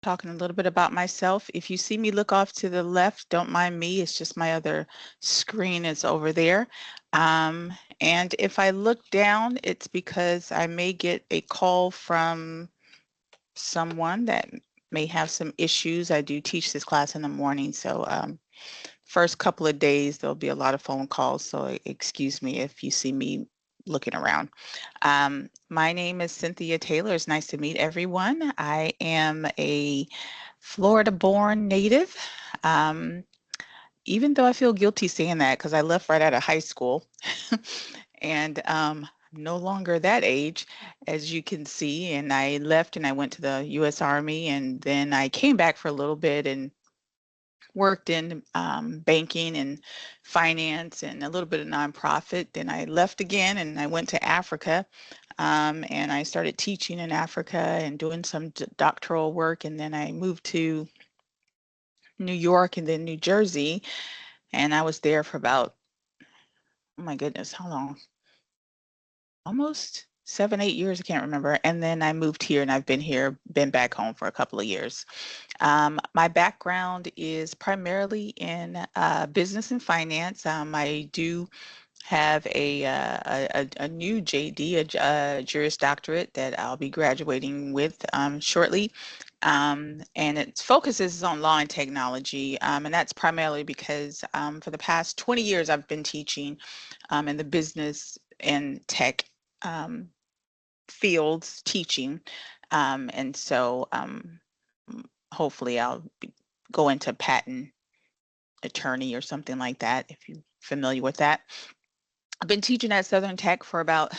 talking a little bit about myself. If you see me look off to the left, don't mind me. It's just my other screen is over there. Um, and if I look down, it's because I may get a call from someone that may have some issues. I do teach this class in the morning, so first couple of days there'll be a lot of phone calls. So excuse me if you see me looking around. My name is Cynthia Taylor. It's nice to meet everyone. I am a Florida-born native. Um, Even though I feel guilty saying that because I left right out of high school, and I'm no longer that age, as you can see. And I left and I went to the U.S. Army, and then I came back for a little bit and worked in banking and finance and a little bit of nonprofit. Then I left again and I went to Africa, and I started teaching in Africa and doing some doctoral work. And then I moved to New York and then New Jersey. And I was there for about, oh my goodness, how long? Almost 7, 8 years. I can't remember. And then I moved here and I've been here, been back home for a couple of years. My background is primarily in business and finance. I do have a new JD, a Juris Doctorate that I'll be graduating with shortly. And its focus is on law and technology. And that's primarily because for the past 20 years, I've been teaching in the business and tech um, fields, teaching. And so hopefully go into patent attorney or something like that, if you're familiar with that. I've been teaching at Southern Tech for about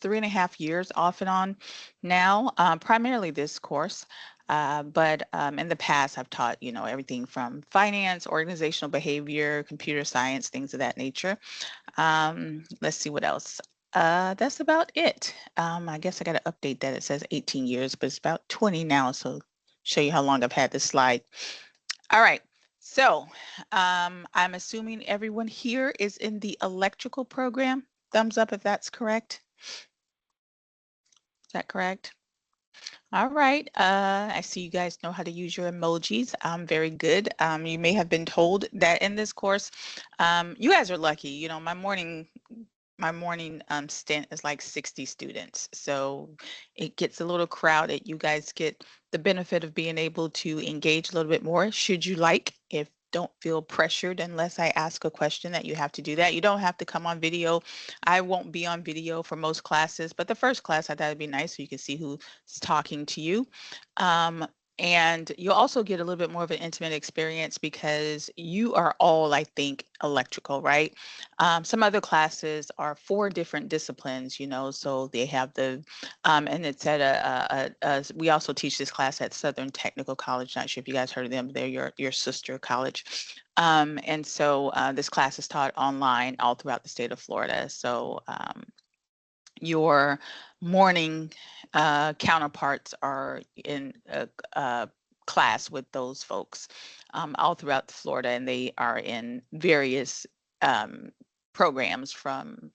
3.5 years off and on now, primarily this course. But in the past, I've taught, everything from finance, organizational behavior, computer science, things of that nature. Let's see what else. That's about it. I guess I got to update that. It says 18 years, but it's about 20 now. So show you how long I've had this slide. All right. So I'm assuming everyone here is in the electrical program. Thumbs up if that's correct. Is that correct? All right. I see you guys know how to use your emojis. Very good. You may have been told that in this course, you guys are lucky. My morning stint is like 60 students. So it gets a little crowded. You guys get the benefit of being able to engage a little bit more should you like. If don't feel pressured unless I ask a question that you have to do that. You don't have to come on video. I won't be on video for most classes, but the first class I thought it'd be nice so you can see who's talking to you. Um, and you'll also get a little bit more of an intimate experience because you are all, I think, electrical, right? Some other classes are 4 different disciplines, so they have and it's at we also teach this class at Southern Technical College. Not sure if you guys heard of them, they're your sister college. And so this class is taught online all throughout the state of Florida. So your morning counterparts are in a class with those folks all throughout Florida, and they are in various um, programs from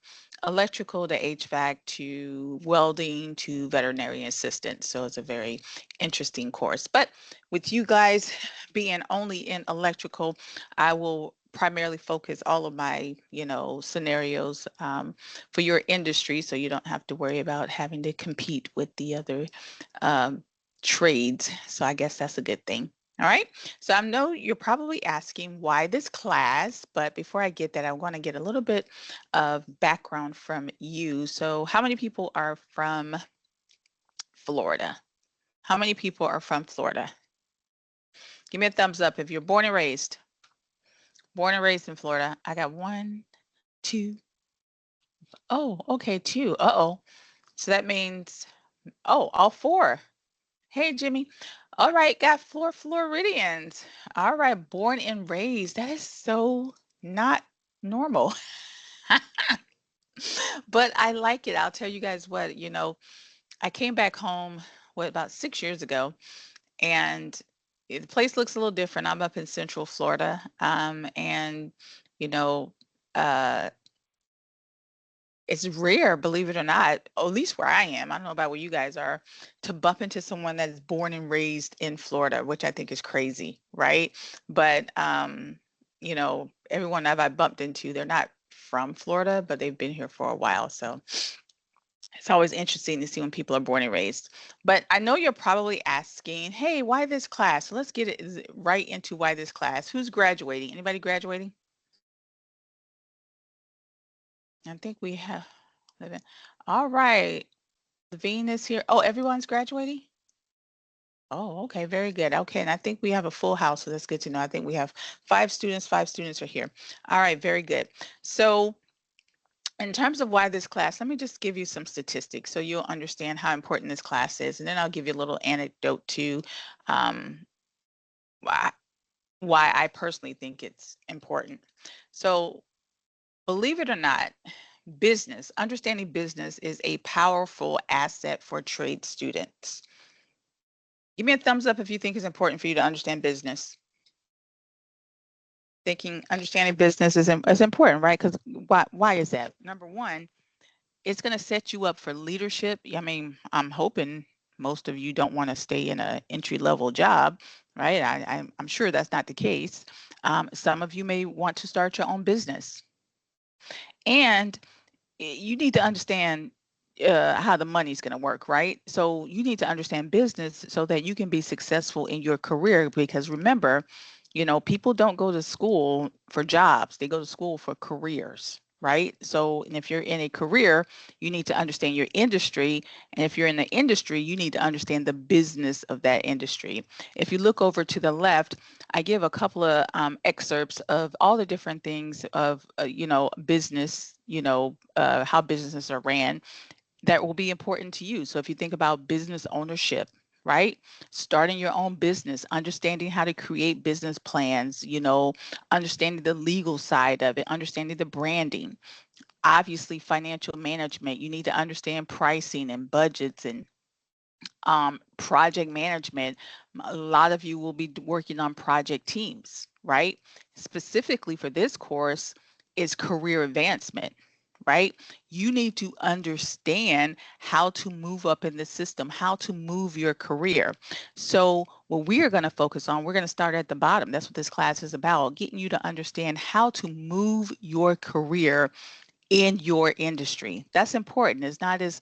electrical to HVAC to welding to veterinary assistant. So it's a very interesting course. But with you guys being only in electrical, I will primarily focus all of my, scenarios for your industry, so you don't have to worry about having to compete with the other um, trades. So I guess that's a good thing. All right. So I know you're probably asking why this class, but before I get that, I want to get a little bit of background from you. So how many people are from Florida? How many people are from Florida? Give me a thumbs up if you're born and raised. Born and raised in Florida. I got 1, 2. Oh, okay, 2. Uh-oh. So that means, oh, all 4. Hey, Jimmy. All right, got 4 Floridians. All right, born and raised. That is so not normal. But I like it. I'll tell you guys what, I came back home, about 6 years ago, and the place looks a little different. I'm up in Central Florida, and you know, uh, it's rare, believe it or not, at least where I am. I don't know about where you guys are, to bump into someone that is born and raised in Florida, which I think is crazy, right? But everyone that I've bumped into, they're not from Florida, but they've been here for a while. So it's always interesting to see when people are born and raised. But I know you're probably asking, hey, why this class? So let's get it right into why this class. Who's graduating? Anybody graduating? I think we have. All right. Levine is here. Oh, everyone's graduating? Oh, okay, very good. Okay, and I think we have a full house, so that's good to know. I think we have five students are here. All right, very good. So in terms of why this class, let me just give you some statistics so you'll understand how important this class is, and then I'll give you a little anecdote too, um, why I personally think it's important. So believe it or not, understanding business is a powerful asset for trade students. Give me a thumbs up if you think it's important for you to understand business. Understanding business is important, right? Because why is that? Number one, it's going to set you up for leadership. I mean, I'm hoping most of you don't want to stay in an entry level job, right? I'm sure that's not the case. Some of you may want to start your own business, and you need to understand how the money's going to work, right? So you need to understand business so that you can be successful in your career. Because remember, people don't go to school for jobs; they go to school for careers, right? So, and if you're in a career, you need to understand your industry, and if you're in the industry, you need to understand the business of that industry. If you look over to the left, I give a couple of excerpts of all the different things of business, how businesses are ran that will be important to you. So if you think about business ownership, right? Starting your own business, understanding how to create business plans, understanding the legal side of it, understanding the branding, obviously financial management. You need to understand pricing and budgets and project management. A lot of you will be working on project teams, right? Specifically for this course is career advancement, right? You need to understand how to move up in the system, how to move your career. So what we are going to focus on, we're going to start at the bottom. That's what this class is about, getting you to understand how to move your career in your industry. That's important. It's not as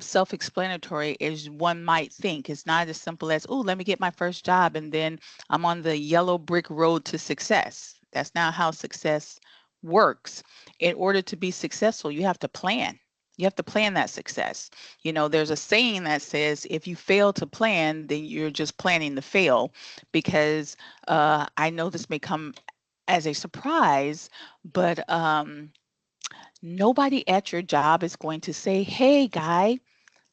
self-explanatory as one might think. It's not as simple as, oh, let me get my first job and then I'm on the yellow brick road to success. That's not how success works. In order to be successful, you have to plan. You have to plan that success. There's a saying that says, if you fail to plan, then you're just planning to fail. Because I know this may come as a surprise, but nobody at your job is going to say, hey, guy,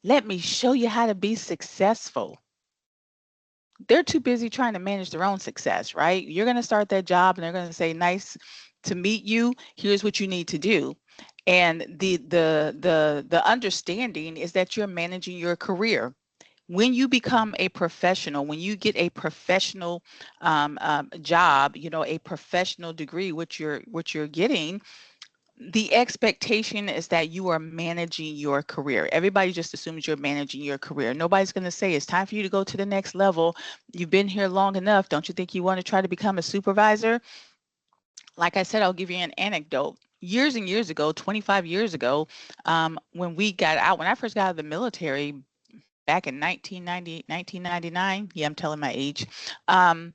let me show you how to be successful. They're too busy trying to manage their own success, right? You're going to start that job and they're going to say, nice to meet you. Here's what you need to do. And the understanding is that you're managing your career. When you become a professional, when you get a professional job, a professional degree, which you're getting, the expectation is that you are managing your career. Everybody just assumes you're managing your career. Nobody's going to say it's time for you to go to the next level. You've been here long enough. Don't you think you want to try to become a supervisor? Like I said, I'll give you an anecdote. Years and years ago, 25 years ago, when I first got out of the military back in 1999, yeah, I'm telling my age, and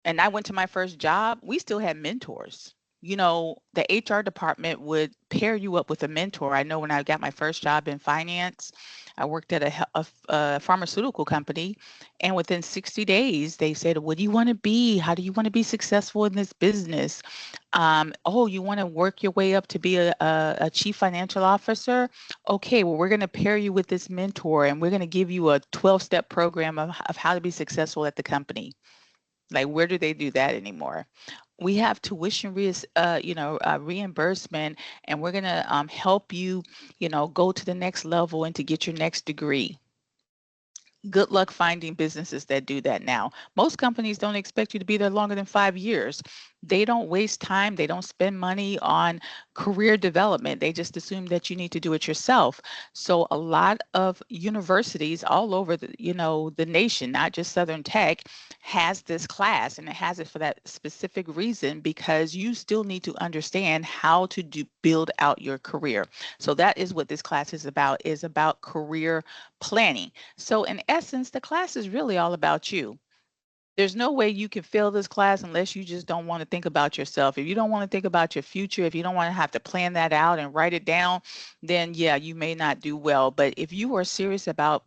I went to my first job, we still had mentors. The HR department would pair you up with a mentor. I know when I got my first job in finance, I worked at a pharmaceutical company, and within 60 days, they said, what do you want to be? How do you want to be successful in this business? Oh, you want to work your way up to be a chief financial officer? Okay, well, we're going to pair you with this mentor, and we're going to give you a 12-step program of how to be successful at the company. Like, where do they do that anymore? We have tuition reimbursement, and we're gonna help you, go to the next level and to get your next degree. Good luck finding businesses that do that now. Most companies don't expect you to be there longer than 5 years. They don't waste time. They don't spend money on career development. They just assume that you need to do it yourself. So a lot of universities all over the nation, not just Southern Tech, has this class, and it has it for that specific reason, because you still need to understand how to build out your career. So that is what this class is about career planning. So in essence, the class is really all about you. There's no way you can fail this class unless you just don't want to think about yourself. If you don't want to think about your future, if you don't want to have to plan that out and write it down, then yeah, you may not do well. But if you are serious about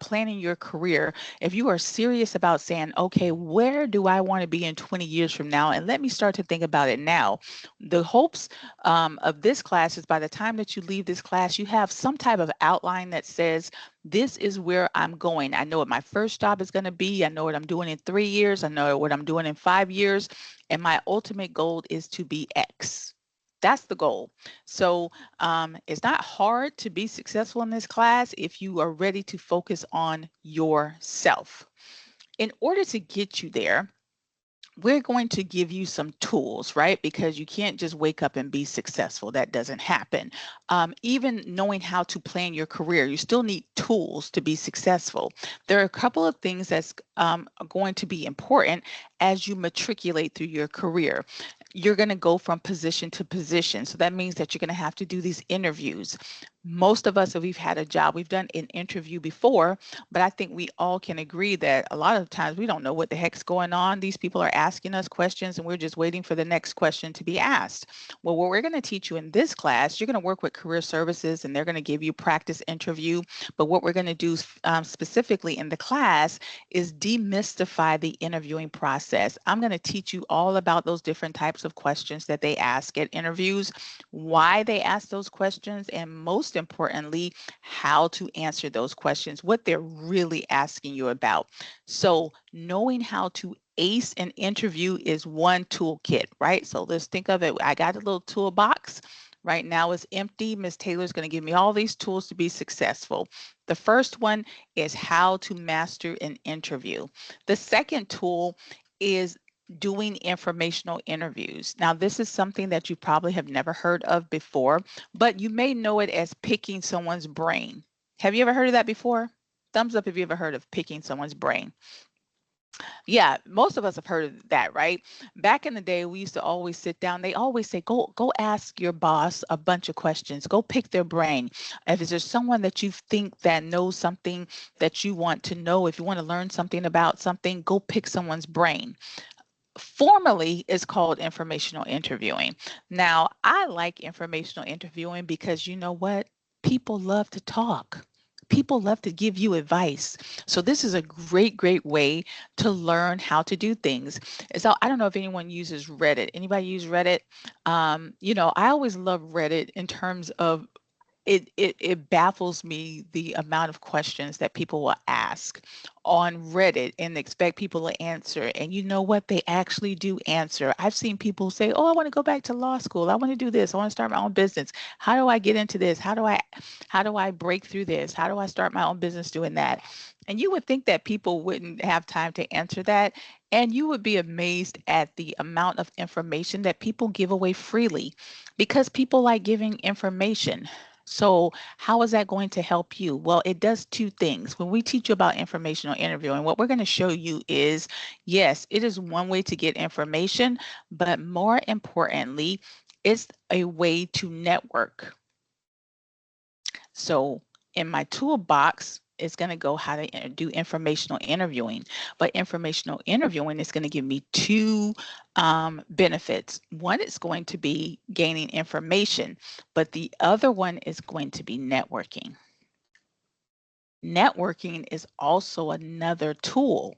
planning your career, if you are serious about saying, okay, where do I want to be in 20 years from now? And let me start to think about it now. The hopes of this class is by the time that you leave this class, you have some type of outline that says, this is where I'm going. I know what my first job is going to be. I know what I'm doing in 3 years. I know what I'm doing in 5 years. And my ultimate goal is to be X. That's the goal. So it's not hard to be successful in this class if you are ready to focus on yourself. In order to get you there, we're going to give you some tools, right? Because you can't just wake up and be successful. That doesn't happen. Even knowing how to plan your career, you still need tools to be successful. There are a couple of things that's going to be important as you matriculate through your career. You're going to go from position to position. So that means that you're going to have to do these interviews. Most of us, if we've had a job, we've done an interview before, but I think we all can agree that a lot of times we don't know what the heck's going on. These people are asking us questions and we're just waiting for the next question to be asked. Well, what we're going to teach you in this class, you're going to work with career services and they're going to give you practice interview. But what we're going to do specifically in the class is demystify the interviewing process. I'm going to teach you all about those different types of questions that they ask at interviews, why they ask those questions, and most importantly, how to answer those questions, what they're really asking you about. So knowing how to ace an interview is one toolkit, right? So let's think of it. I got a little toolbox. Right now it's empty. Ms. Taylor's going to give me all these tools to be successful. The first one is how to master an interview. The second tool is doing informational interviews. Now, this is something that you probably have never heard of before, but you may know it as picking someone's brain. Have you ever heard of that before? Thumbs up if you ever heard of picking someone's brain. Yeah, most of us have heard of that, right? Back in the day, we used to always sit down. They always say, go ask your boss a bunch of questions. Go pick their brain. If there's someone that you think that knows something that you want to know, if you want to learn something about something, go pick someone's brain. Formally, it's called informational interviewing. Now, I like informational interviewing because you know what? People love to talk. People love to give you advice. So this is a great way to learn how to do things. So I don't know if anyone uses Reddit. Anybody use Reddit? I always love Reddit in terms of it baffles me the amount of questions that people will ask on Reddit and expect people to answer. And you know what? They actually do answer. I've seen people say, oh, I want to go back to law school. I want to do this. I want to start my own business. How do I get into this? How do I break through this? How do I start my own business doing that? And you would think that people wouldn't have time to answer that. And you would be amazed at the amount of information that people give away freely because people like giving information. So how is that going to help you? Well, it does two things. When we teach you about informational interviewing, what we're going to show you is, yes, it is one way to get information, but more importantly, it's a way to network. So in my toolbox, it's going to go how to do informational interviewing. But informational interviewing is going to give me two benefits. One is going to be gaining information, but the other one is going to be networking. Networking is also another tool.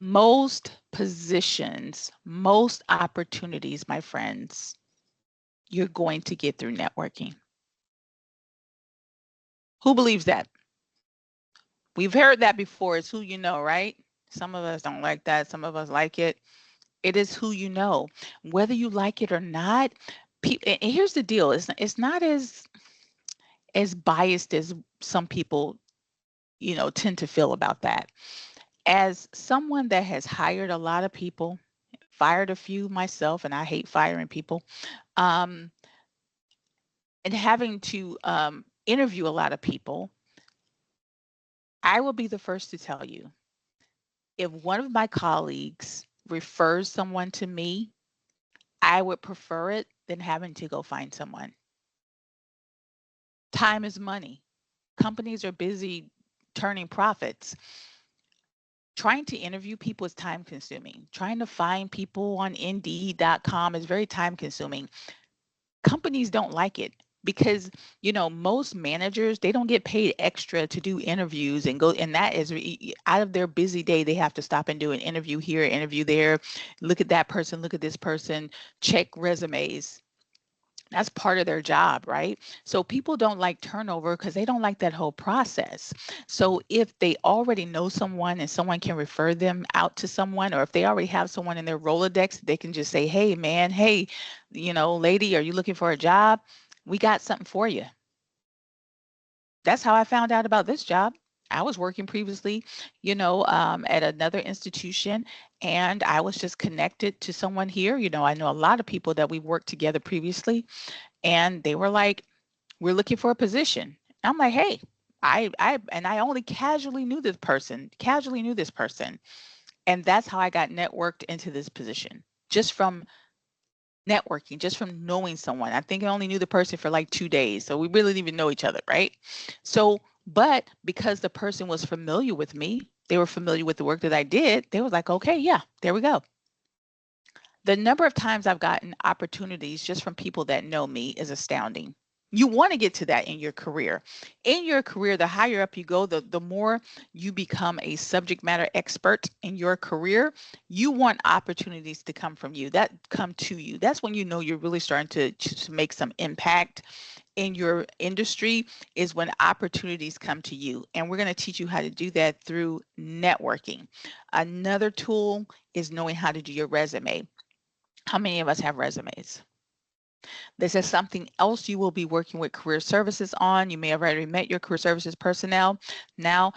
Most positions, most opportunities, my friends, you're going to get through networking. Who believes that? We've heard that before. It's who you know, right? Some of us don't like that. Some of us like it. It is who you know. Whether you like it or not, and here's the deal. It's not as biased as some people, tend to feel about that. As someone that has hired a lot of people, fired a few myself, and I hate firing people. and having to interview a lot of people, I will be the first to tell you, if one of my colleagues refers someone to me, I would prefer it than having to go find someone. Time is money. Companies are busy turning profits. Trying to interview people is time consuming. Trying to find people on Indeed.com is very time consuming. Companies don't like it because, most managers, they don't get paid extra to do interviews and go, and that is out of their busy day, they have to stop and do an interview here, interview there, look at that person, look at this person, check resumes. That's part of their job, right? So people don't like turnover because they don't like that whole process. So if they already know someone and someone can refer them out to someone, or if they already have someone in their Rolodex, they can just say, hey, man, hey, lady, are you looking for a job? We got something for you. That's how I found out about this job. I was working previously, at another institution, and I was just connected to someone here. I know a lot of people that we worked together previously, and they were like, we're looking for a position. I'm like, hey, I only casually knew this person. And that's how I got networked into this position, just from networking, just from knowing someone. I think I only knew the person for like 2 days. So we really didn't even know each other, right? So, but because the person was familiar with me, they were familiar with the work that I did, they was like, okay, yeah, there we go. The number of times I've gotten opportunities just from people that know me is astounding. You want to get to that in your career. In your career, the higher up you go, the more you become a subject matter expert in your career. You want opportunities to come from you, that come to you. That's when you know you're really starting to make some impact in your industry, is when opportunities come to you. And we're going to teach you how to do that through networking. Another tool is knowing how to do your resume. How many of us have resumes? This is something else you will be working with career services on. You may have already met your career services personnel. Now,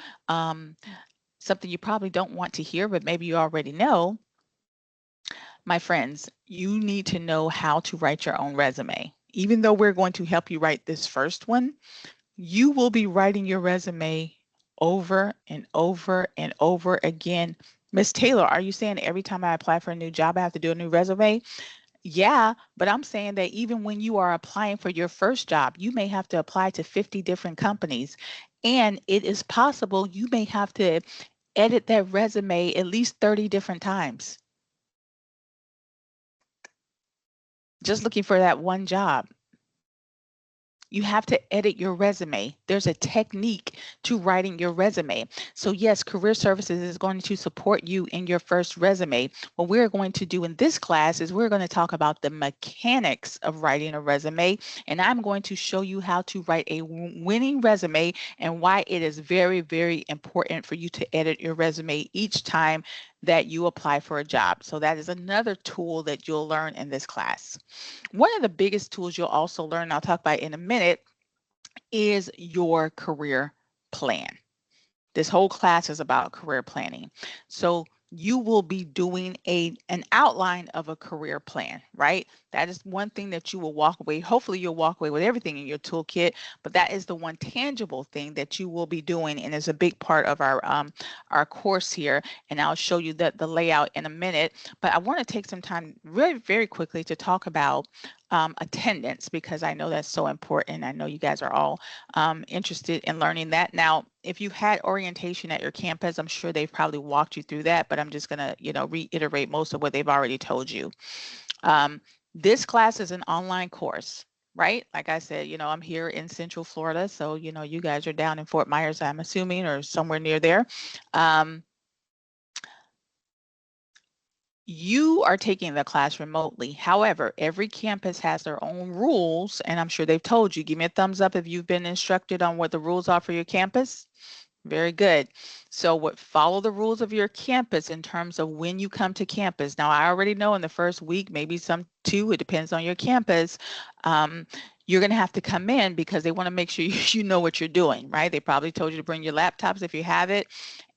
something you probably don't want to hear, but maybe you already know, my friends, you need to know how to write your own resume. Even though we're going to help you write this first one, you will be writing your resume over and over and over again. Miss Taylor, are you saying every time I apply for a new job, I have to do a new resume? Yeah, but I'm saying that even when you are applying for your first job, you may have to apply to 50 different companies. And it is possible you may have to edit that resume at least 30 different times, just looking for that one job. You have to edit your resume. There's a technique to writing your resume. So yes, career services is going to support you in your first resume. What we're going to do in this class is we're going to talk about the mechanics of writing a resume, and I'm going to show you how to write a winning resume and why it is very, very important for you to edit your resume each time that you apply for a job. So that is another tool that you'll learn in this class. One of the biggest tools you'll also learn, I'll talk about in a minute, is your career plan. This whole class is about career planning. So you will be doing an outline of a career plan, right? That is one thing that you will walk away. Hopefully you'll walk away with everything in your toolkit, but that is the one tangible thing that you will be doing, and is a big part of our course here. And I'll show you the layout in a minute. But I want to take some time very, very quickly to talk about attendance, because I know that's so important. I know you guys are all interested in learning that. Now, if you've had orientation at your campus, I'm sure they've probably walked you through that, but I'm just going to, reiterate most of what they've already told you. This class is an online course, right? Like I said, I'm here in Central Florida, so, you guys are down in Fort Myers, I'm assuming, or somewhere near there. You are taking the class remotely. However, every campus has their own rules, and I'm sure they've told you. Give me a thumbs up if you've been instructed on what the rules are for your campus. Very good. So follow the rules of your campus in terms of when you come to campus. Now, I already know in the first week, maybe some 2, it depends on your campus, you're going to have to come in because they want to make sure you know what you're doing, right? They probably told you to bring your laptops if you have it.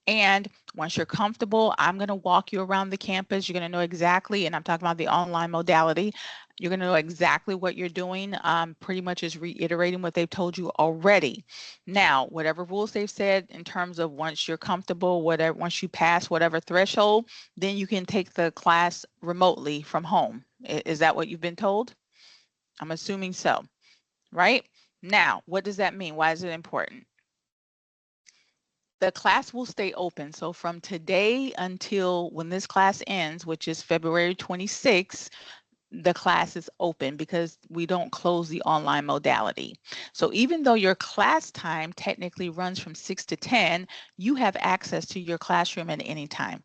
And once you're comfortable, I'm going to walk you around the campus. You're going to know exactly, and I'm talking about the online modality. You're going to know exactly what you're doing. Pretty much is reiterating what they've told you already. Now, whatever rules they've said in terms of once you're comfortable, whatever, once you pass whatever threshold, then you can take the class remotely from home. Is that what you've been told? I'm assuming so, right? Now, what does that mean? Why is it important? The class will stay open. So from today until when this class ends, which is February 26th, the class is open because we don't close the online modality. So even though your class time technically runs from 6 to 10, you have access to your classroom at any time.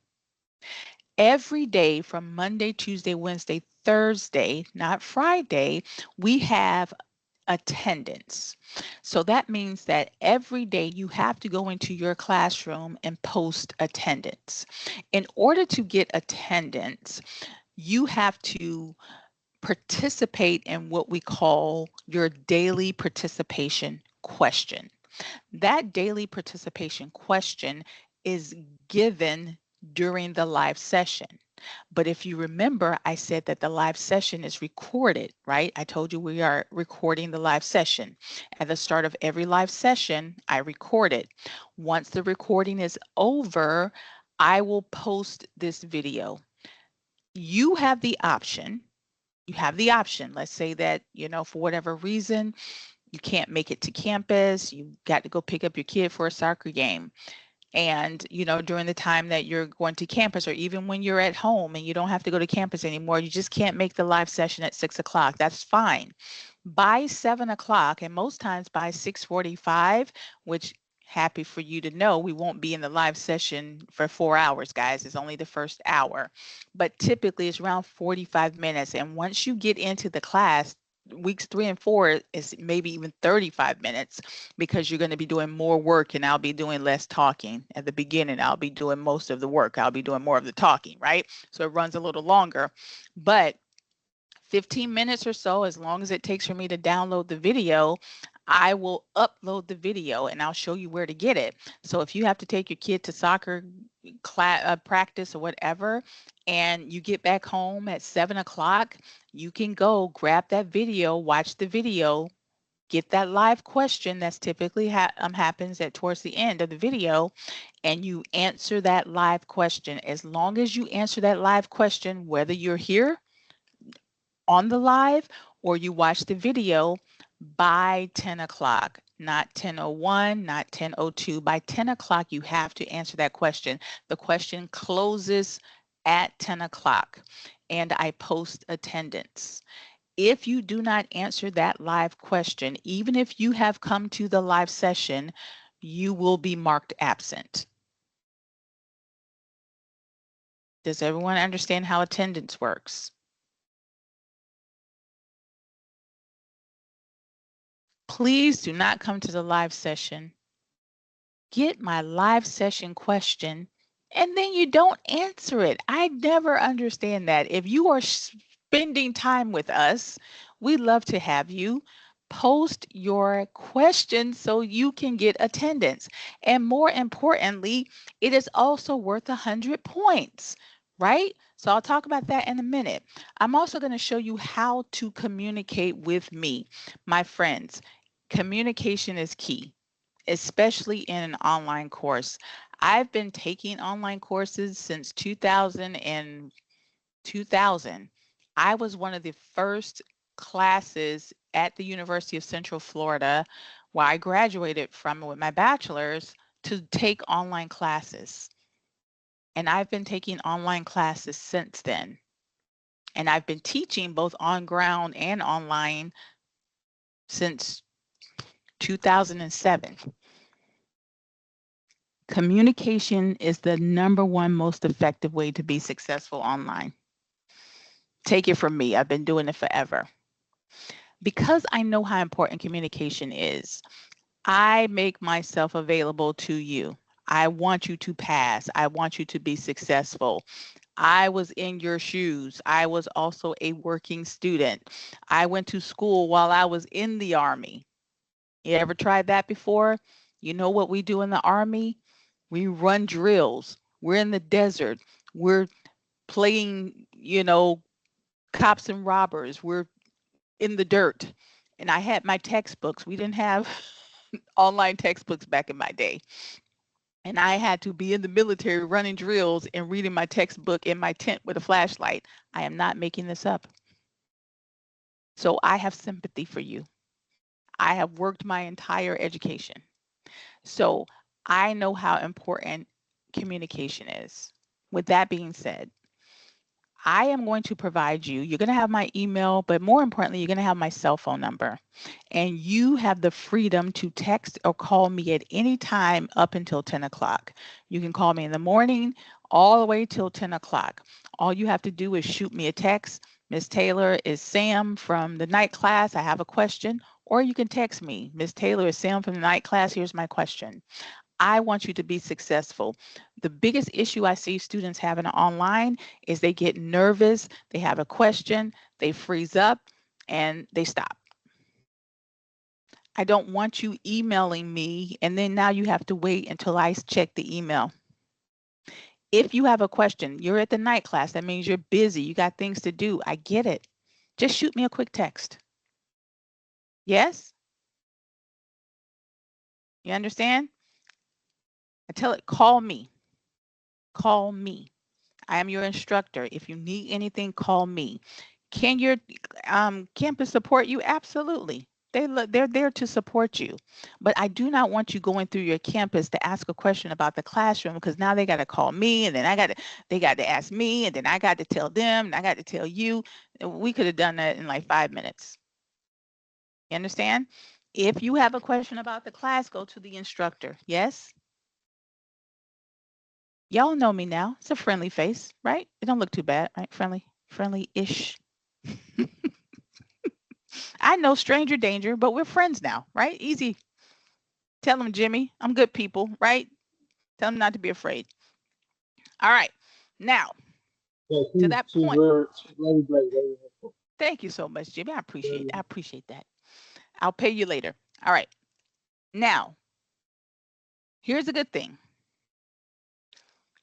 Every day from Monday, Tuesday, Wednesday, Thursday, not Friday, we have attendance. So that means that every day you have to go into your classroom and post attendance. In order to get attendance, you have to participate in what we call your daily participation question. That daily participation question is given during the live session. But if you remember, I said that the live session is recorded, right? I told you we are recording the live session. At the start of every live session, I record it. Once the recording is over, I will post this video. You have the option. You have the option. Let's say that, for whatever reason, you can't make it to campus. You got to go pick up your kid for a soccer game. And, during the time that you're going to campus, or even when you're at home and you don't have to go to campus anymore, you just can't make the live session at 6 o'clock. That's fine. By 7 o'clock, and most times by 6:45, which happy for you to know, we won't be in the live session for 4 hours, guys. It's only the first hour, but typically it's around 45 minutes. And once you get into the class, weeks 3 and 4 is maybe even 35 minutes because you're going to be doing more work and I'll be doing less talking. At the beginning, I'll be doing most of the work. I'll be doing more of the talking, right? So it runs a little longer, but 15 minutes or so, as long as it takes for me to download the video, I will upload the video and I'll show you where to get it. So if you have to take your kid to soccer class, practice or whatever, and you get back home at 7 o'clock, you can go grab that video, watch the video, get that live question that's typically happens at towards the end of the video, and you answer that live question. As long as you answer that live question, whether you're here on the live or you watch the video by 10 o'clock, not 10:01, not 10:02. By 10 o'clock, you have to answer that question. The question closes at 10 o'clock and I post attendance. If you do not answer that live question, even if you have come to the live session, you will be marked absent. Does everyone understand how attendance works? Please do not come to the live session, get my live session question, and then you don't answer it. I never understand that. If you are spending time with us, we'd love to have you post your questions so you can get attendance. And more importantly, it is also worth 100 points, right? So I'll talk about that in a minute. I'm also going to show you how to communicate with me, my friends. Communication is key, especially in an online course. I've been taking online courses since 2000. I was one of the first classes at the University of Central Florida, where I graduated from with my bachelor's, to take online classes. And I've been taking online classes since then. And I've been teaching both on ground and online since 2007. Communication is the number one most effective way to be successful online. Take it from me, I've been doing it forever. Because I know how important communication is, I make myself available to you. I want you to pass. I want you to be successful. I was in your shoes. I was also a working student. I went to school while I was in the Army. You ever tried that before? You know what we do in the Army? We run drills. We're in the desert. We're playing, cops and robbers. We're in the dirt. And I had my textbooks. We didn't have online textbooks back in my day. And I had to be in the military running drills and reading my textbook in my tent with a flashlight. I am not making this up. So I have sympathy for you. I have worked my entire education. So I know how important communication is. With that being said, I am going to provide you, you're going to have my email, but more importantly, you're going to have my cell phone number. And you have the freedom to text or call me at any time up until 10 o'clock. You can call me in the morning all the way till 10 o'clock. All you have to do is shoot me a text. Miss Taylor, is Sam from the night class. I have a question. Or you can text me. Miss Taylor, is Sam from the night class? Here's my question. I want you to be successful. The biggest issue I see students having online is they get nervous, they have a question, they freeze up, and they stop. I don't want you emailing me and then now you have to wait until I check the email. If you have a question, you're at the night class, that means you're busy, you got things to do. I get it. Just shoot me a quick text. Yes? You understand? I tell it, call me. Call me. I am your instructor. If you need anything, call me. Can your campus support you? Absolutely. They're there to support you. But I do not want you going through your campus to ask a question about the classroom because now they got to call me and then they got to ask me and then I got to tell them and I got to tell you. We could have done that in like 5 minutes. You understand? If you have a question about the class, go to the instructor. Yes? Y'all know me now. It's a friendly face, right? It don't look too bad, right? Friendly-ish. I know stranger danger, but we're friends now, right? Easy. Tell them, Jimmy, I'm good people, right? Tell them not to be afraid. All right. Now, Yeah, to that she's point. very great, very helpful. Thank you so much, Jimmy. Very I appreciate that. I'll pay you later. All right. Now, here's a good thing.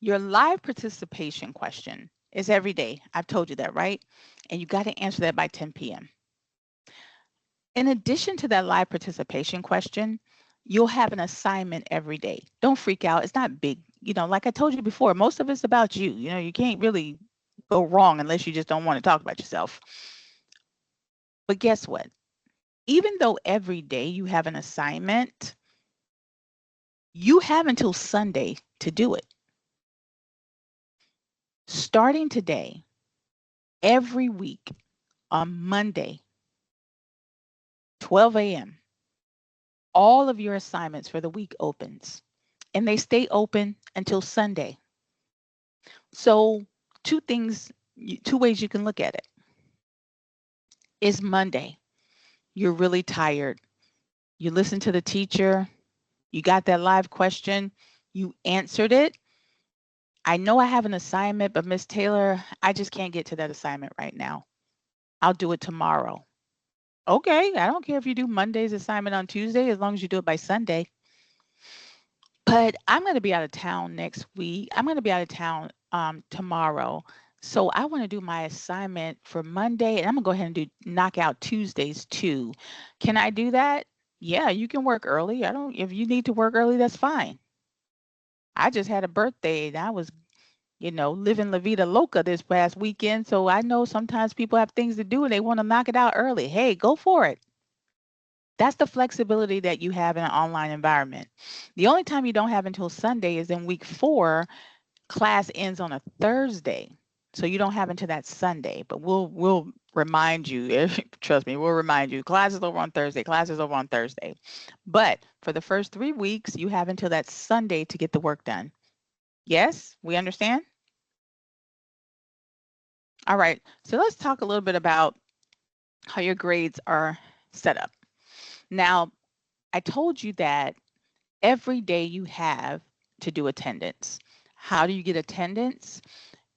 Your live participation question is every day. I've told you that, right? And you got to answer that by 10 p.m. In addition to that live participation question, you'll have an assignment every day. Don't freak out. It's not big. Like I told you before, most of it's about you. You can't really go wrong unless you just don't want to talk about yourself. But guess what? Even though every day you have an assignment, you have until Sunday to do it. Starting today, every week on Monday, 12 a.m., all of your assignments for the week opens and they stay open until Sunday. So two ways you can look at it. Is Monday, you're really tired. You listen to the teacher, you got that live question, you answered it. I know I have an assignment, but Miss Taylor, I just can't get to that assignment right now. I'll do it tomorrow. Okay, I don't care if you do Monday's assignment on Tuesday as long as you do it by Sunday. But I'm going to be out of town next week. I'm going to be out of town tomorrow. So I want to do my assignment for Monday and I'm going to go ahead and knock out Tuesdays too. Can I do that? Yeah, you can work early. If you need to work early, that's fine. I just had a birthday and I was, living La Vida Loca this past weekend. So I know sometimes people have things to do and they want to knock it out early. Hey, go for it. That's the flexibility that you have in an online environment. The only time you don't have until Sunday is in week 4. Class ends on a Thursday. So you don't have until that Sunday, but we'll remind you, trust me, we'll remind you. Class is over on Thursday. Class is over on Thursday. But for the first 3 weeks, you have until that Sunday to get the work done. Yes, we understand? All right. So let's talk a little bit about how your grades are set up. Now, I told you that every day you have to do attendance. How do you get attendance?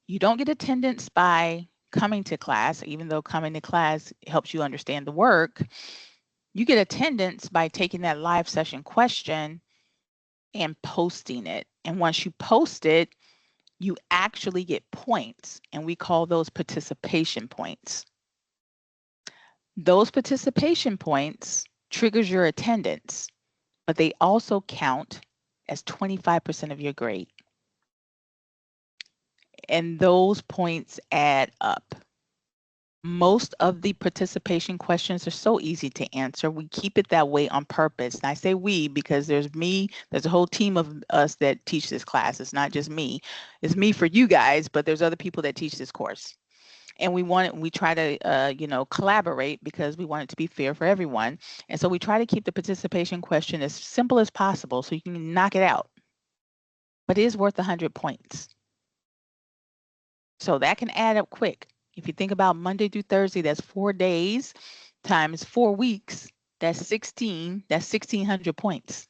You don't get attendance by coming to class, even though coming to class helps you understand the work. You get attendance by taking that live session question and posting it. And once you post it, you actually get points, and we call those participation points. Those participation points triggers your attendance, but they also count as 25% of your grade. And those points add up. Most of the participation questions are so easy to answer. We keep it that way on purpose. And I say we because there's me, there's a whole team of us that teach this class. It's not just me. It's me for you guys, but there's other people that teach this course. And we try to, collaborate because we want it to be fair for everyone. And so we try to keep the participation question as simple as possible so you can knock it out. But it is worth 100 points. So that can add up quick. If you think about Monday through Thursday, that's 4 days times 4 weeks. That's 16. That's 1,600 points.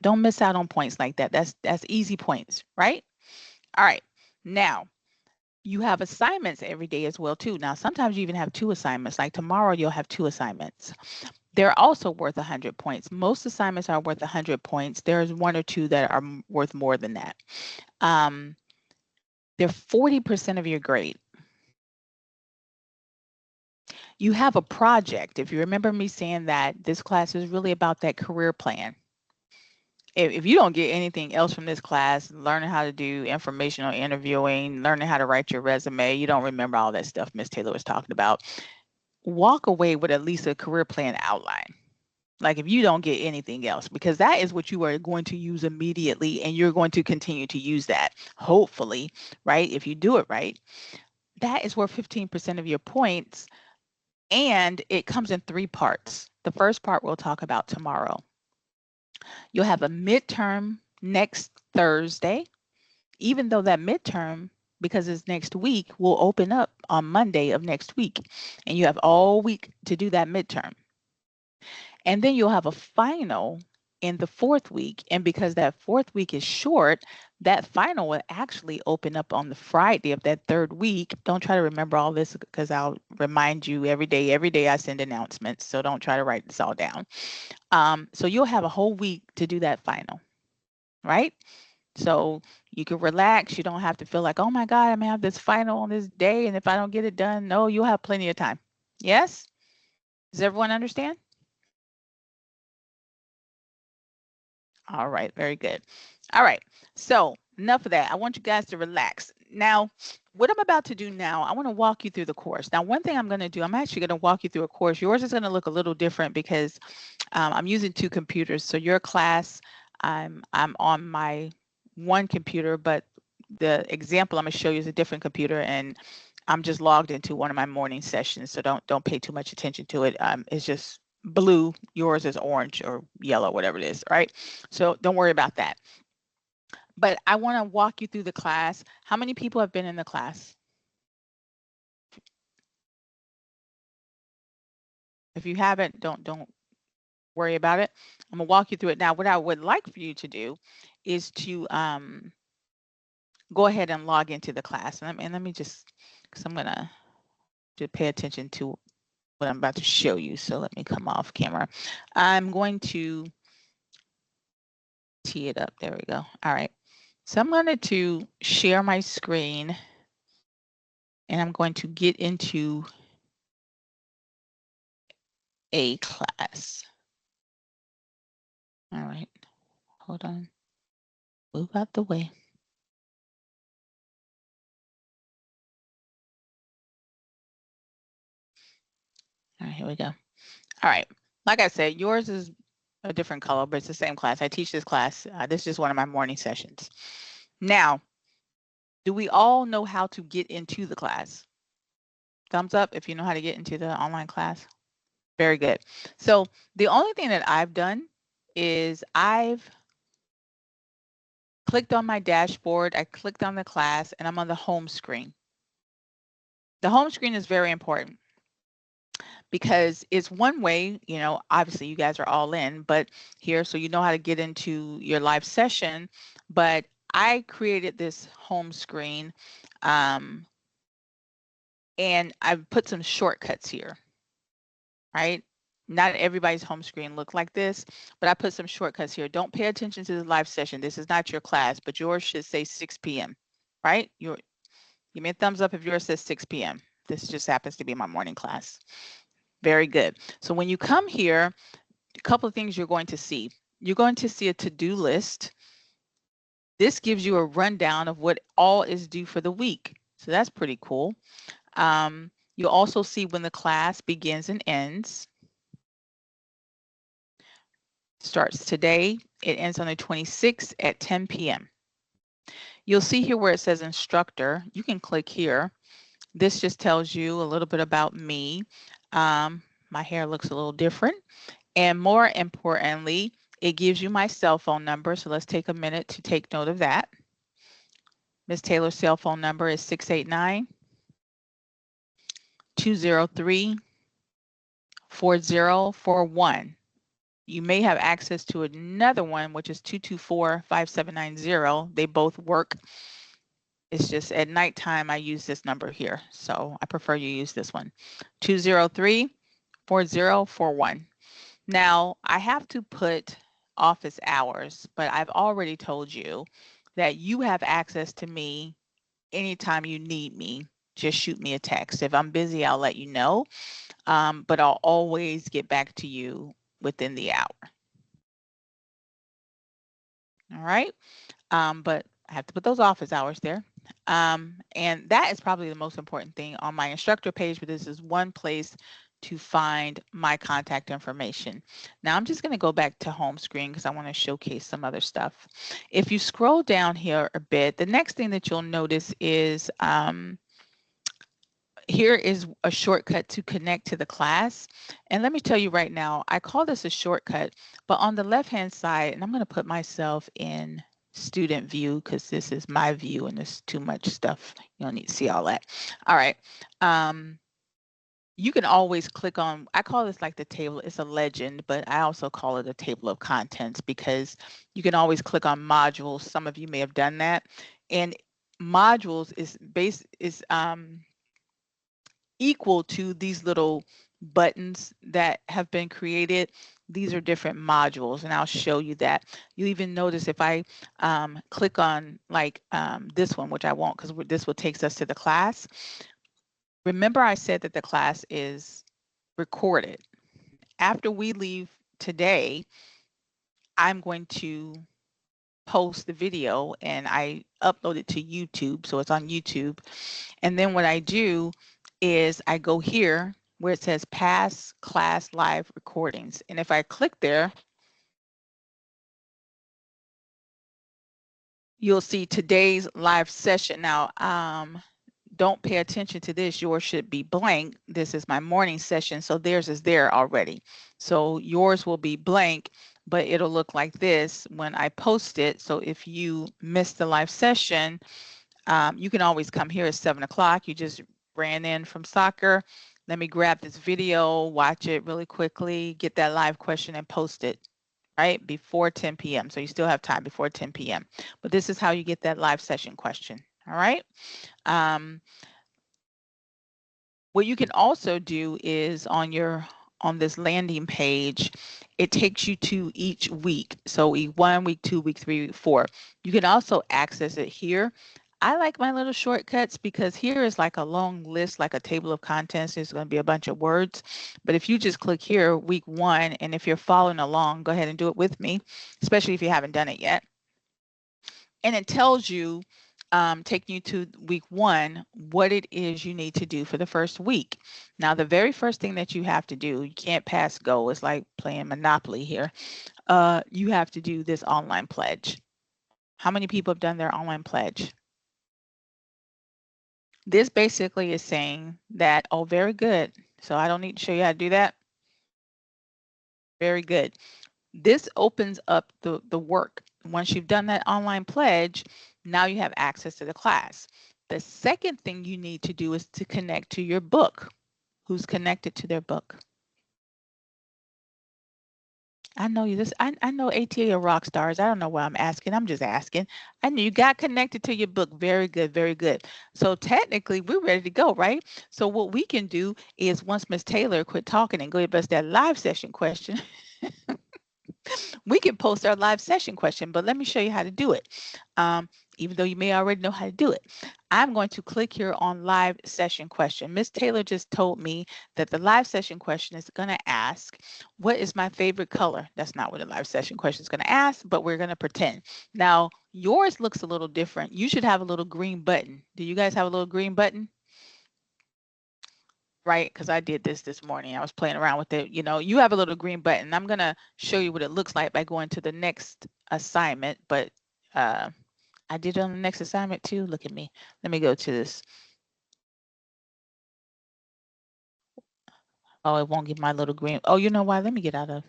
Don't miss out on points like that. That's easy points, right? All right. Now you have assignments every day as well too. Now sometimes you even have two assignments. Like tomorrow you'll have two assignments. They're also worth 100 points. Most assignments are worth 100 points. There's one or two that are worth more than that. They're 40% of your grade. You have a project. If you remember me saying that this class is really about that career plan. If you don't get anything else from this class, learning how to do informational interviewing, learning how to write your resume, you don't remember all that stuff Miss Taylor was talking about, walk away with at least a career plan outline. Like if you don't get anything else, because that is what you are going to use immediately and you're going to continue to use that, hopefully, right? If you do it right, that is worth 15% of your points. And it comes in three parts. The first part we'll talk about tomorrow. You'll have a midterm next Thursday, even though that midterm, because it's next week, will open up on Monday of next week. And you have all week to do that midterm. And then you'll have a final in the fourth week. And because that fourth week is short, that final will actually open up on the Friday of that third week. Don't try to remember all this because I'll remind you every day. Every day I send announcements. So don't try to write this all down. So you'll have a whole week to do that final, right? So you can relax. You don't have to feel like, oh my God, I'm gonna have this final on this day. And if I don't get it done, no, you'll have plenty of time. Yes? Does everyone understand? All right, very good. All right, so enough of that. I want you guys to relax. Now, what I'm about to do now, I want to walk you through the course. Now, one thing I'm going to do, I'm actually going to walk you through a course. Yours is going to look a little different because I'm using two computers. So your class, I'm on my one computer, but the example I'm going to show you is a different computer, and I'm just logged into one of my morning sessions. So don't pay too much attention to it. It's just blue. Yours is orange or yellow, whatever it is, right? So don't worry about that. But I want to walk you through the class. How many people have been in the class? If you haven't, don't worry about it. I'm gonna walk you through it now. What I would like for you to do is to go ahead and log into the class. And let me just, because I'm gonna pay attention to what I'm about to show you. So let me come off camera. I'm going to tee it up. There we go. All right. So I'm going to share my screen and I'm going to get into a class. All right. Hold on. Move out the way. All right, here we go. All right. Like I said, yours is a different color, but it's the same class. I teach this class. This is just one of my morning sessions. Now, do we all know how to get into the class? Thumbs up if you know how to get into the online class. Very good. So the only thing that I've done is I've clicked on my dashboard, I clicked on the class, and I'm on the home screen. The home screen is very important because it's one way, obviously you guys are all in, but here, so you know how to get into your live session. But I created this home screen and I've put some shortcuts here, right? Not everybody's home screen look like this, but I put some shortcuts here. Don't pay attention to the live session. This is not your class, but yours should say 6 p.m., right? Give me a thumbs up if yours says 6 p.m. This just happens to be my morning class. Very good. So when you come here, a couple of things you're going to see. You're going to see a to-do list. This gives you a rundown of what all is due for the week. So that's pretty cool. You'll also see when the class begins and ends. Starts today. It ends on the 26th at 10 p.m. You'll see here where it says instructor. You can click here. This just tells you a little bit about me. My hair looks a little different. And more importantly, it gives you my cell phone number. So let's take a minute to take note of that. Ms. Taylor's cell phone number is 689-203-4041. You may have access to another one, which is 224-5790. They both work. It's just at nighttime, I use this number here. So I prefer you use this one, 203-4041. Now, I have to put office hours, but I've already told you that you have access to me anytime you need me. Just shoot me a text. If I'm busy, I'll let you know, but I'll always get back to you within the hour. All right. But I have to put those office hours there. And that is probably the most important thing on my instructor page, but this is one place to find my contact information. Now I'm just going to go back to home screen because I want to showcase some other stuff. If you scroll down here a bit, the next thing that you'll notice is here is a shortcut to connect to the class. And let me tell you right now, I call this a shortcut, but on the left-hand side, and I'm going to put myself in student view because this is my view and there's too much stuff. You don't need to see all that. All right. You can always click on, I call this like the table, it's a legend, but I also call it a table of contents because you can always click on modules. Some of you may have done that. And modules is equal to these little buttons that have been created. These are different modules, and I'll show you that. You even notice if I click on like this one, which I won't because this will take us to the class. Remember I said that the class is recorded. After we leave today, I'm going to post the video and I upload it to YouTube, so it's on YouTube. And then what I do is I go here where it says past class live recordings. And if I click there, you'll see today's live session. Now, don't pay attention to this. Yours should be blank. This is my morning session, so theirs is there already. So yours will be blank, but it'll look like this when I post it. So if you missed the live session, you can always come here at 7 o'clock. You just ran in from soccer. Let me grab this video, watch it really quickly, get that live question and post it, right? Before 10 p.m. So you still have time before 10 p.m. But this is how you get that live session question, all right? What you can also do is on this landing page, it takes you to each week. So week 1, week 2, week 3, week 4. You can also access it here. I like my little shortcuts because here is like a long list, like a table of contents. There's going to be a bunch of words. But if you just click here, week 1, and if you're following along, go ahead and do it with me, especially if you haven't done it yet. And it tells you, taking you to week 1, what it is you need to do for the first week. Now, the very first thing that you have to do, you can't pass go. It's like playing Monopoly here. You have to do this online pledge. How many people have done their online pledge? This basically is saying that, oh, very good. So I don't need to show you how to do that. Very good. This opens up the work. Once you've done that online pledge, now you have access to the class. The second thing you need to do is to connect to your book. Who's connected to their book? I know you. I know ATA are rock stars. I don't know why I'm asking. I'm just asking. I knew you got connected to your book. Very good. Very good. So technically, we're ready to go, right? So what we can do is once Miss Taylor quit talking and go give us that live session question, we can post our live session question, but let me show you how to do it. Um, Even though you may already know how to do it. I'm going to click here on live session question. Miss Taylor just told me that the live session question is going to ask, what is my favorite color? That's not what the live session question is going to ask, but we're going to pretend. Now, yours looks a little different. You should have a little green button. Do you guys have a little green button? Right, because I did this morning. I was playing around with it. You know, you have a little green button. I'm gonna show you what it looks like by going to the next assignment, but uh, I did it on the next assignment too. Look at me. Let me go to this. Oh, it won't give my little green. Oh, you know why? Let me get out of.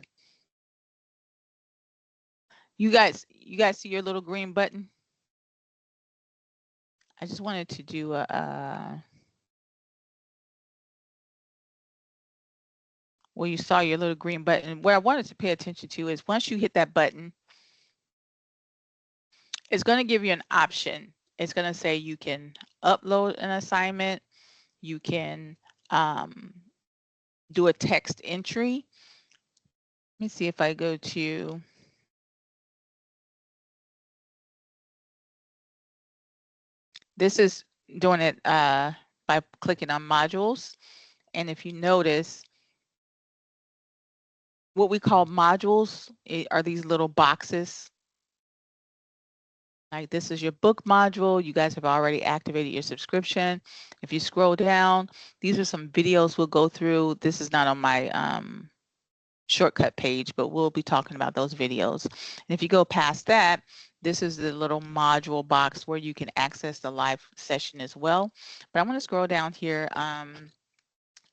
You guys see your little green button? I just wanted to do a. Well, you saw your little green button. What I wanted to pay attention to is once you hit that button, it's going to give you an option. It's going to say you can upload an assignment, you can um, do a text entry. Let me see if I go to, this is doing it by clicking on modules. And if you notice, what we call modules are these little boxes. Like this is your book module. You guys have already activated your subscription. If you scroll down, these are some videos we'll go through. This is not on my shortcut page, but we'll be talking about those videos. And if you go past that, this is the little module box where you can access the live session as well. But I'm going to scroll down here.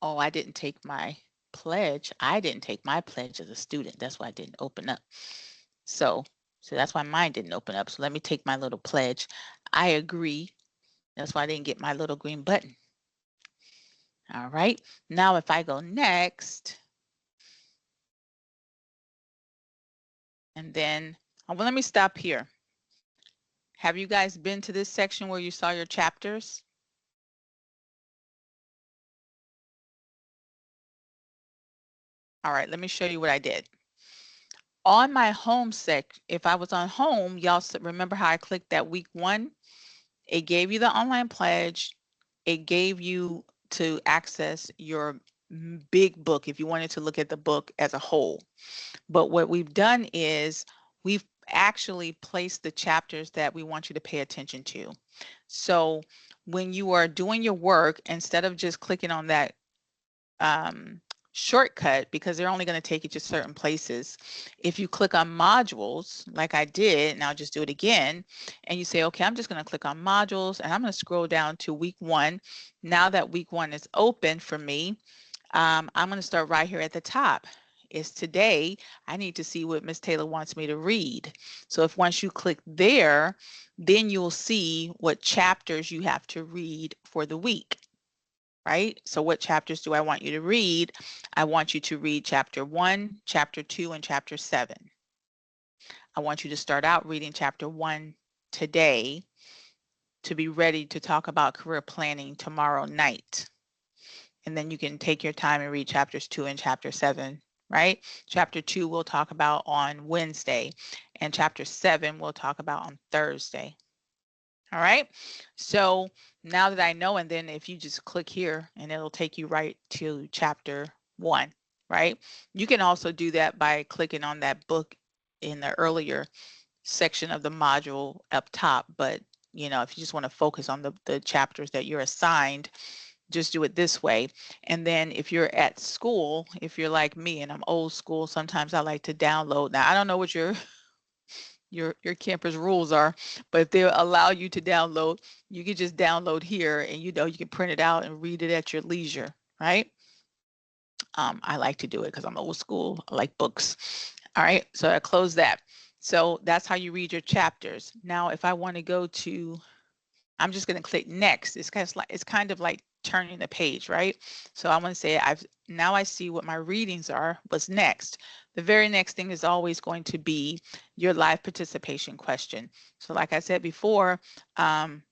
Oh, I didn't take my pledge. I didn't take my pledge as a student. That's why I didn't open up. So, so that's why mine didn't open up. So let me take my little pledge. I agree. That's why I didn't get my little green button. All right. Now, if I go next, and then, oh, well, let me stop here. Have you guys been to this section where you saw your chapters? All right, let me show you what I did. On my home if I was on home, y'all remember how I clicked that week 1? It gave you the online pledge. It gave you to access your big book if you wanted to look at the book as a whole. But what we've done is we've actually placed the chapters that we want you to pay attention to. So when you are doing your work, instead of just clicking on that shortcut, because they're only going to take you to certain places, if you click on modules like I did, and I'll just do it again, and you say, okay, I'm just going to click on modules and I'm going to scroll down to week 1. Now that week 1 is open for me, I'm going to start right here at the top. Is today, I need to see what Miss Taylor wants me to read. So if once you click there, then you'll see what chapters you have to read for the week, right? So what chapters do I want you to read? I want you to read chapter 1, chapter 2, and chapter 7. I want you to start out reading chapter 1 today to be ready to talk about career planning tomorrow night. And then you can take your time and read chapters 2 and chapter 7, right? Chapter 2 we'll talk about on Wednesday, and chapter 7 we'll talk about on Thursday. All right. So now that I know, and then if you just click here and it'll take you right to chapter 1, right? You can also do that by clicking on that book in the earlier section of the module up top. But, you know, if you just want to focus on the chapters that you're assigned, just do it this way. And then if you're at school, if you're like me and I'm old school, sometimes I like to download. Now, I don't know what your campus rules are, but if they allow you to download, you can just download here and you know you can print it out and read it at your leisure, right? I like to do it because I'm old school. I like books. All right, so I close that. So that's how you read your chapters. Now, if I want to go to, I'm just going to click next. It's kind of like turning the page, right? So I want to say now I see what my readings are. What's next? The very next thing is always going to be your live participation question. So like I said before, um,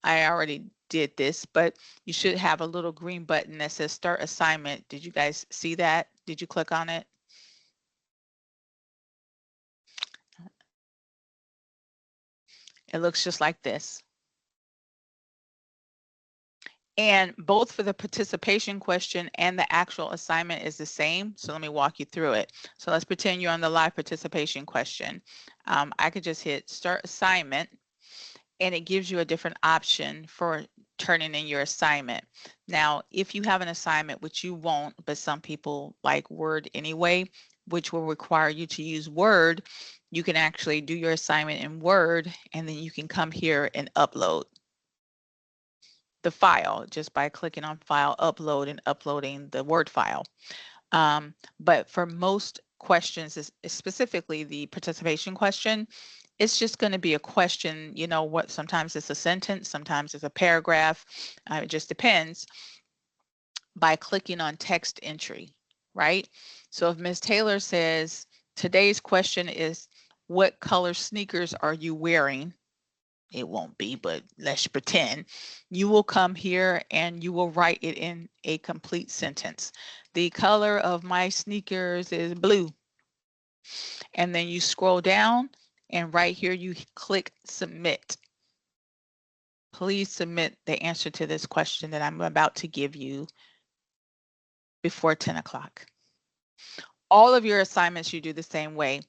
I already did this, but you should have a little green button that says start assignment. Did you guys see that? Did you click on it? It looks just like this. And both for the participation question and the actual assignment is the same. So let me walk you through it. So let's pretend you're on the live participation question. I could just hit start assignment and it gives you a different option for turning in your assignment. Now, if you have an assignment, which you won't, but some people like Word anyway, which will require you to use Word, you can actually do your assignment in Word and then you can come here and upload the file just by clicking on file, upload, and uploading the Word file. But for most questions, specifically the participation question, it's just going to be a question, you know what, sometimes it's a sentence, sometimes it's a paragraph, it just depends, by clicking on text entry, right? So if Ms. Taylor says, today's question is, what color sneakers are you wearing? It won't be, but let's pretend. You will come here and you will write it in a complete sentence. The color of my sneakers is blue. And then you scroll down and right here you click submit. Please submit the answer to this question that I'm about to give you before 10 o'clock. All of your assignments you do the same way.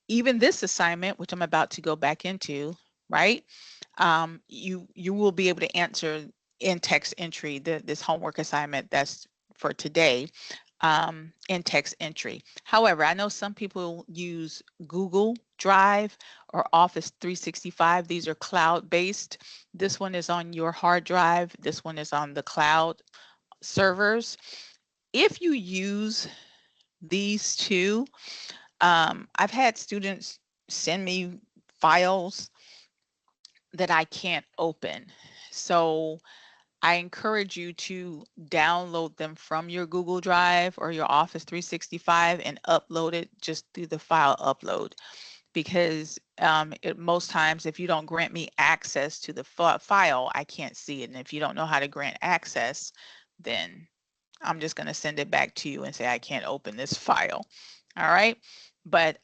Even this assignment, which I'm about to go back into, right? You will be able to answer in text entry this homework assignment that's for today in text entry. However, I know some people use Google Drive or Office 365. These are cloud based. This one is on your hard drive. This one is on the cloud servers. If you use these two, I've had students send me files that I can't open. So I encourage you to download them from your Google Drive or your Office 365 and upload it just through the file upload. Because most times, if you don't grant me access to the file, I can't see it. And if you don't know how to grant access, then I'm just going to send it back to you and say, I can't open this file. All right. But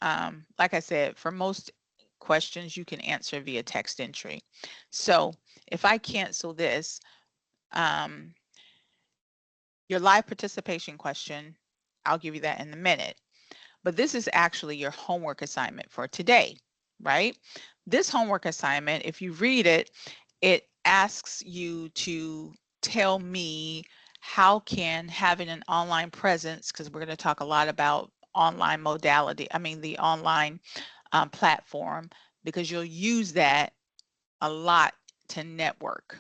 like I said, for most questions, you can answer via text entry. So if I cancel this, um, your live participation question, I'll give you that in a minute. But this is actually your homework assignment for today, right? This homework assignment, if you read it, it asks you to tell me how can having an online presence, because we're going to talk a lot about online modality, I mean the online platform, because you'll use that a lot to network.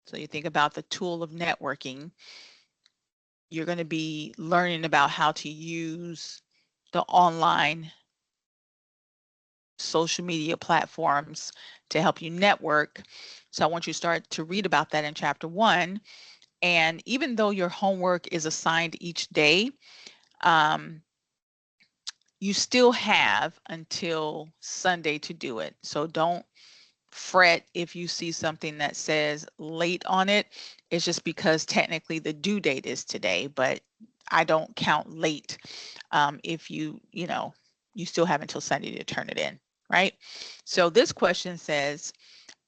So you think about the tool of networking, you're going to be learning about how to use the online social media platforms to help you network. So I want you to start to read about that in chapter 1. And even though your homework is assigned each day, um, you still have until Sunday to do it. So don't fret if you see something that says late on it. It's just because technically the due date is today, but I don't count late if you still have until Sunday to turn it in, right? So this question says,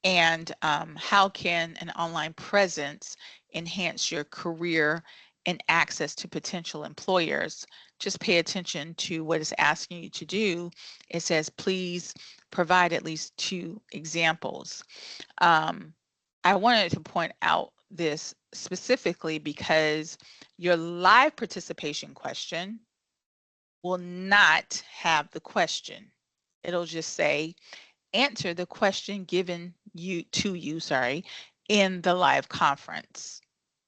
and how can an online presence enhance your career and access to potential employers? Just pay attention to what it's asking you to do. It says, please provide at least 2 examples. Um, I wanted to point out this specifically because your live participation question will not have the question. It'll just say, answer the question given you in the live conference.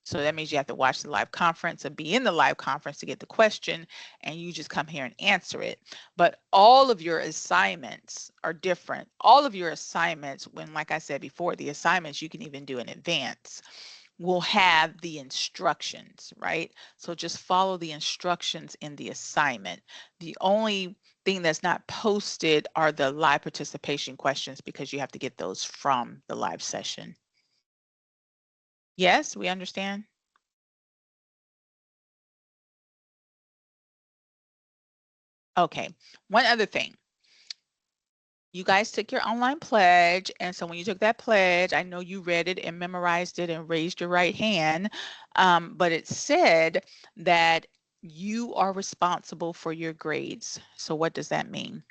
So that means you have to watch the live conference or be in the live conference to get the question, and you just come here and answer it. But all of your assignments are different. All of your assignments, when, like I said before, the assignments you can even do in advance. will have the instructions, right? So just follow the instructions in the assignment. The only thing that's not posted are the live participation questions because you have to get those from the live session. Yes, we understand. Okay, one other thing. You guys took your online pledge, and so when you took that pledge, I know you read it and memorized it and raised your right hand, but it said that you are responsible for your grades. So what does that mean?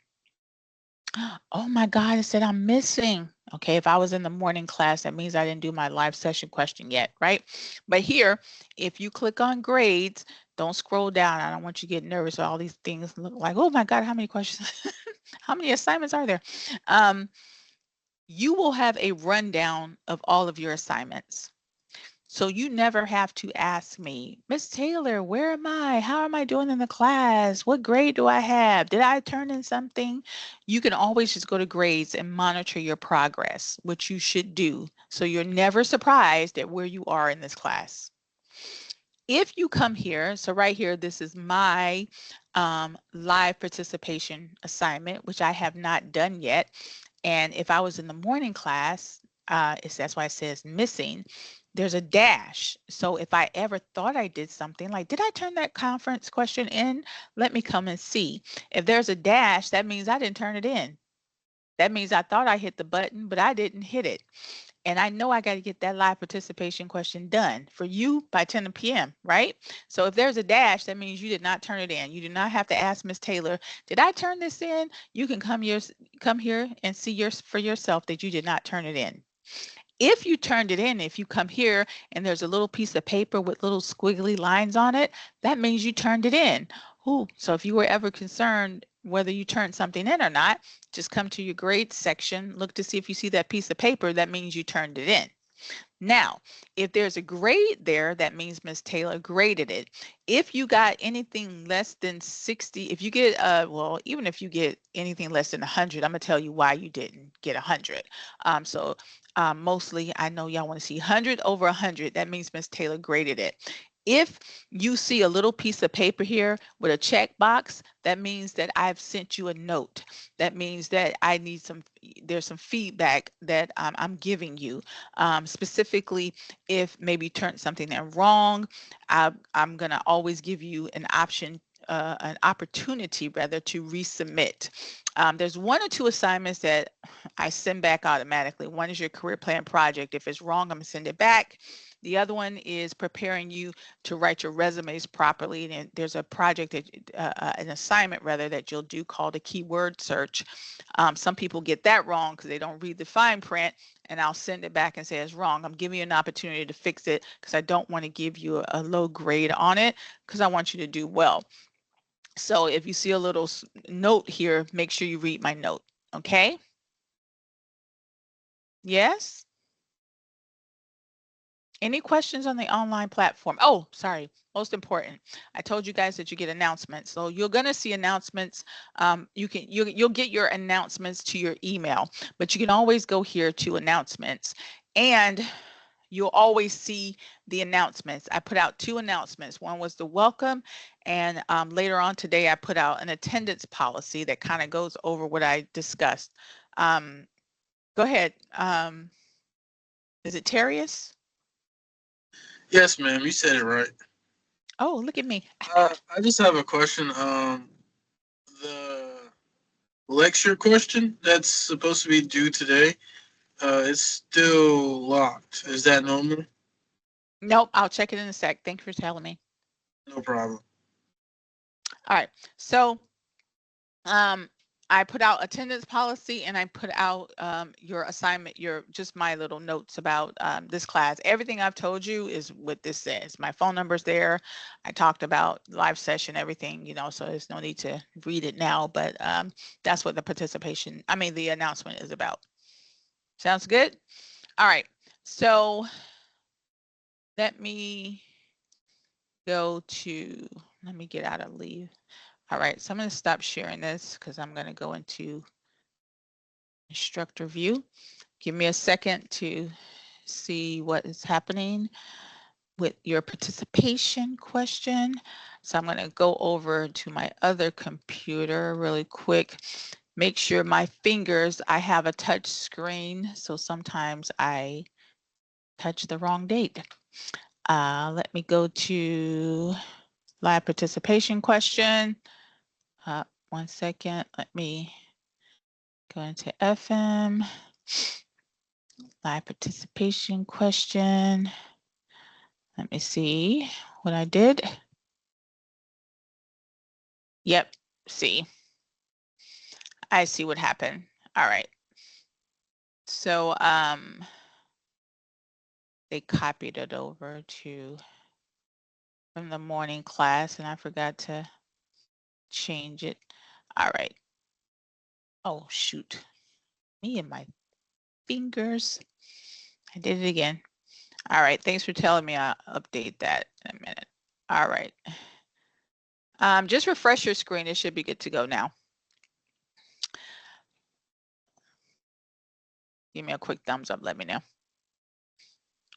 Oh my God, it said I'm missing. Okay, if I was in the morning class, that means I didn't do my live session question yet, right? But here, if you click on grades, don't scroll down. I don't want you to get nervous. All these things look like, oh my God, how many questions? How many assignments are there? Um, you will have a rundown of all of your assignments. So you never have to ask me, Miss Taylor, where am I? How am I doing in the class? What grade do I have? Did I turn in something? You can always just go to grades and monitor your progress, which you should do. So you're never surprised at where you are in this class. If you come here, so right here, this is my live participation assignment, which I have not done yet. And if I was in the morning class, that's why it says missing. There's a dash. So if I ever thought I did something like, did I turn that conference question in? Let me come and see. If there's a dash, that means I didn't turn it in. That means I thought I hit the button, but I didn't hit it. And I know I got to get that live participation question done for you by 10 p.m., right? So if there's a dash, that means you did not turn it in. You do not have to ask Miss Taylor, did I turn this in? You can come here and see for yourself that you did not turn it in. If you turned it in, if you come here and there's a little piece of paper with little squiggly lines on it, that means you turned it in. Ooh, so if you were ever concerned whether you turned something in or not, just come to your grades section, look to see if you see that piece of paper, that means you turned it in. Now, if there's a grade there, that means Miss Taylor graded it. If you got anything less than 60, if you get, well, even if you get anything less than 100, I'm going to tell you why you didn't get 100. Mostly, I know y'all want to see 100 over 100. That means Miss Taylor graded it. If you see a little piece of paper here with a check box, that means that I've sent you a note. That means that there's some feedback that I'm giving you. Specifically, if maybe you turned something in wrong, I'm going to always give you an opportunity rather to resubmit. There's one or two assignments that I send back automatically. One is your career plan project. If it's wrong, I'm going to send it back. The other one is preparing you to write your resumes properly. And there's a project an assignment rather, that you'll do called a keyword search. Some people get that wrong because they don't read the fine print, and I'll send it back and say it's wrong. I'm giving you an opportunity to fix it because I don't want to give you a low grade on it because I want you to do well. So if you see a little note here, make sure you read my note. Okay? Yes? Any questions on the online platform? Oh, sorry. Most important. I told you guys that you get announcements. So you're going to see announcements. You'll get your announcements to your email, but you can always go here to announcements, and you'll always see the announcements. I put out two announcements. One was the welcome, and later on today, I put out an attendance policy that kind of goes over what I discussed. Go ahead. Is it Terrius? Yes, ma'am. You said it right. Oh, look at me. I just have a question. The lecture question that's supposed to be due today, it's still locked. Is that normal? Nope, I'll check it in a sec. Thank you for telling me. No problem. All right. So um, I put out attendance policy, and I put out your assignment, just my little notes about this class. Everything I've told you is what this says. My phone number's there. I talked about live session, everything, so there's no need to read it now, but that's what the announcement is about. Sounds good? All right. So let me let me get out of leave. All right, so I'm going to stop sharing this because I'm going to go into instructor view. Give me a second to see what is happening with your participation question. So I'm going to go over to my other computer really quick. Make sure my fingers, I have a touch screen, so sometimes I touch the wrong date. Let me go to live participation question. 1 second, let me go into FM. Live participation question. Let me see what I did. Yep, see. I see what happened. All right. So they copied it over to from the morning class and I forgot to change it. All right. Oh shoot. Me and my fingers. I did it again. All right. Thanks for telling me. I'll update that in a minute. All right. Just refresh your screen. It should be good to go now. Give me a quick thumbs up. Let me know.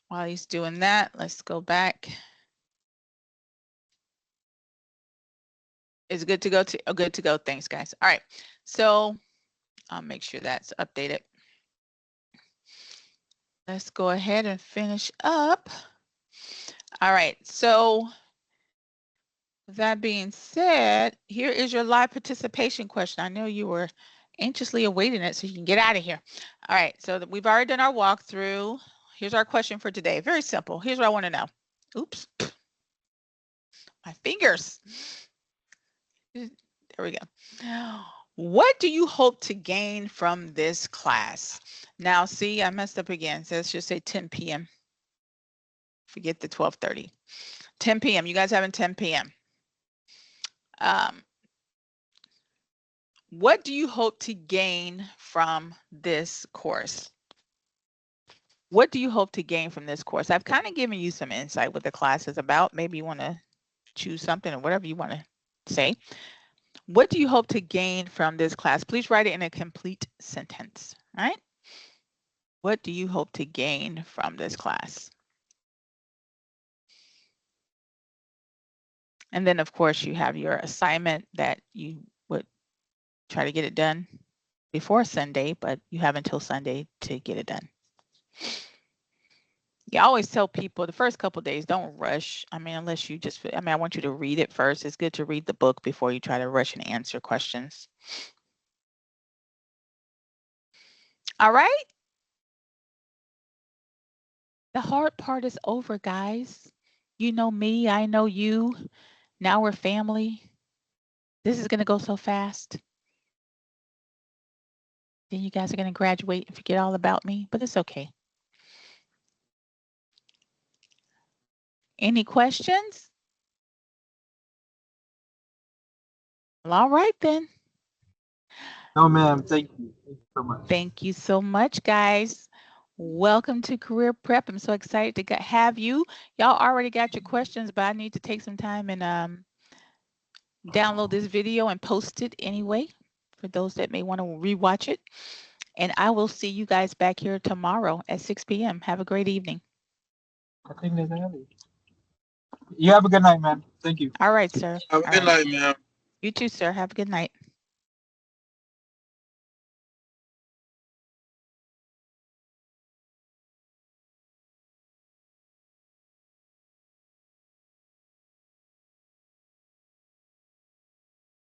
While he's doing that, let's go back. Is it good to go? Oh, good to go. Thanks, guys. All right. So I'll make sure that's updated. Let's go ahead and finish up. All right. So that being said, here is your live participation question. I know you were anxiously awaiting it so you can get out of here. All right. So we've already done our walkthrough. Here's our question for today. Very simple. Here's what I want to know. Oops. My fingers. There we go. What do you hope to gain from this class? Now, see, I messed up again. So let's just say 10 p.m. Forget the 12:30. 10 p.m. You guys having 10 p.m. What do you hope to gain from this course? What do you hope to gain from this course? I've kind of given you some insight what the class is about. Maybe you want to choose something or whatever you want to say. What do you hope to gain from this class? Please write it in a complete sentence, all right? What do you hope to gain from this class? And then, of course, you have your assignment that you would try to get it done before Sunday, but you have until Sunday to get it done. Yeah, I always tell people the first couple days, don't rush. I mean, unless you just, I mean, I want you to read it first. It's good to read the book before you try to rush and answer questions. All right. The hard part is over, guys. You know me, I know you. Now we're family. This is going to go so fast. Then you guys are going to graduate and forget all about me, but it's okay. Any questions? Well, all right then. No, ma'am. Thank you. Thank you so much. Thank you so much, guys. Welcome to Career Prep. I'm so excited to have you. Y'all already got your questions, but I need to take some time and download this video and post it anyway for those that may want to rewatch it. And I will see you guys back here tomorrow at 6 p.m. Have a great evening. I think there's early. You have a good night, man. Thank you. All right, sir. Have a All good right. night, man. You too, sir. Have a good night.